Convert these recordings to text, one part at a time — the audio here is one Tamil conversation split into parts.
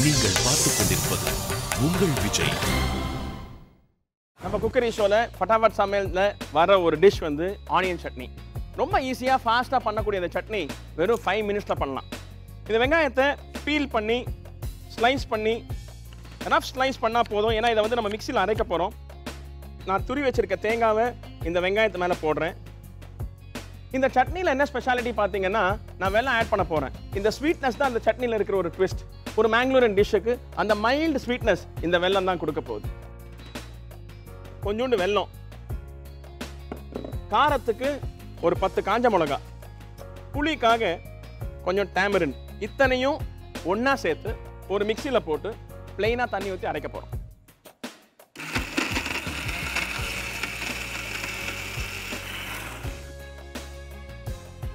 நீங்கள் பார்த்துக் கொண்டிருப்பது உங்கள் விஜய். நம்ம குக்கரி ஷோல ஃபட்டாஃபட் சமையல்ல வர ஒரு டிஷ் வந்து ஆனியன் சட்னி. ரொம்ப ஈஸியாக ஃபாஸ்ட்டாக பண்ணக்கூடிய இந்த சட்னி வெறும் 5 மினிட்ஸில் பண்ணலாம். இந்த வெங்காயத்தை பீல் பண்ணி ஸ்லைஸ் பண்ணி ரஃப் ஸ்லைஸ் பண்ணால் போதும். ஏன்னா இதை வந்து நம்ம மிக்சியில் அரைக்க போகிறோம். நான் துரி வச்சிருக்க தேங்காவை இந்த வெங்காயத்து மேலே போடுறேன். இந்த சட்னியில் என்ன ஸ்பெஷாலிட்டி பார்த்தீங்கன்னா, நான் வெல்லம் ஆட் பண்ண போகிறேன். இந்த ஸ்வீட்னஸ் தான் அந்த சட்னியில் இருக்கிற ஒரு ட்விஸ்ட். ஒரு மேங்களூரியன் டிஷ்ஷுக்கு அந்த மைல்டு ஸ்வீட்னஸ் இந்த வெல்லம் தான் கொடுக்க போகுது. கொஞ்சோண்டு வெல்லம், காரத்துக்கு ஒரு 10 காஞ்ச மிளகா, புளிக்காக கொஞ்சம் டேமரின், இத்தனையும் ஒன்றா சேர்த்து ஒரு மிக்சியில் போட்டு பிளெயினாக தண்ணி ஊற்றி அரைக்க போகிறோம்.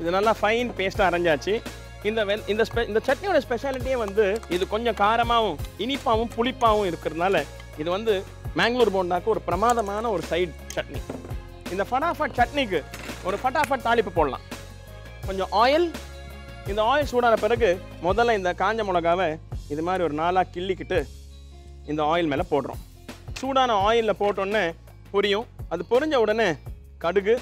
இது நல்லா ஃபைன் பேஸ்ட்டாக அரைஞ்சாச்சு. இந்த சட்னியோட ஸ்பெஷாலிட்டியே வந்து இது கொஞ்சம் காரமாகவும் இனிப்பாகவும் புளிப்பாகவும் இருக்கிறதுனால இது வந்து மேங்களூர் போண்டாக்கு ஒரு பிரமாதமான ஒரு சைட் சட்னி. இந்த ஃபட்டாஃபட் சட்னிக்கு ஒரு ஃபட்டாஃபட் தாளிப்பு போடலாம். கொஞ்சம் ஆயில். இந்த ஆயில் சூடான பிறகு முதல்ல இந்த காஞ்ச மிளகாவை இது மாதிரி ஒரு 4ஆக கிள்ளிக்கிட்டு இந்த ஆயில் மேலே போடுறோம். சூடான ஆயிலில் போட்டோன்னே பொரியும். அது பொரிஞ்ச உடனே கடுகு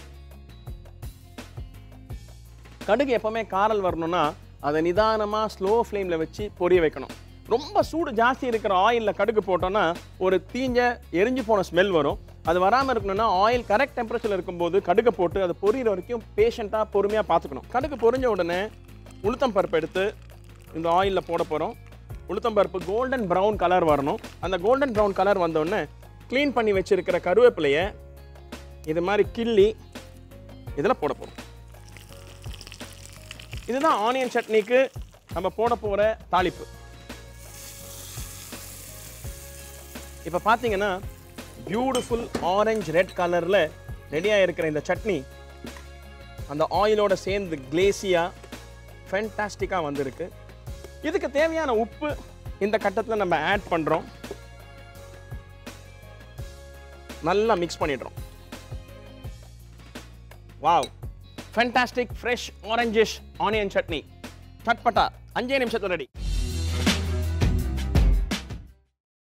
எப்போவுமே காரல் வரணும்னா அதை நிதானமாக ஸ்லோ ஃப்ளேமில் வச்சு பொரிய வைக்கணும். ரொம்ப சூடு ஜாஸ்தி இருக்கிற ஆயிலில் கடுகு போட்டோன்னா ஒரு தீஞ்ச எரிஞ்சு போன ஸ்மெல் வரும். அது வராமல் இருக்கணும்னா ஆயில் கரெக்ட் டெம்பரேச்சரில் இருக்கும்போது கடுகை போட்டு அது பொரியிற வரைக்கும் பேஷண்ட்டாக பொறுமையாக பார்த்துக்கணும். கடுகு பொரிஞ்ச உடனே உளுத்தம் பருப்பு எடுத்து இந்த ஆயிலில் போட போகிறோம். உளுத்தம் பருப்பு கோல்டன் ப்ரௌன் கலர் வரணும். அந்த கோல்டன் ப்ரௌன் கலர் வந்தோடனே க்ளீன் பண்ணி வச்சுருக்கிற கருவேப்பிலையை இது மாதிரி கிள்ளி இதில் போட போகிறோம். இதுதான் ஆனியன் சட்னிக்கு நம்ம போட போகிற தாளிப்பு. இப்போ பார்த்தீங்கன்னா பியூட்டிஃபுல் ஆரஞ்சு ரெட் கலரில் ரெடியாக இருக்கிற இந்த சட்னி அந்த ஆயிலோட சேர்ந்து கிளேசியாக ஃபேண்டாஸ்டிக்காக வந்திருக்கு. இதுக்கு தேவையான உப்பு இந்த கட்டத்தில் நம்ம ஆட் பண்ணுறோம். நல்லா மிக்ஸ் பண்ணிடுறோம். Wow, fantastic fresh orangish onion chutney chatpata 5 நிமிஷத்துல ரெடி.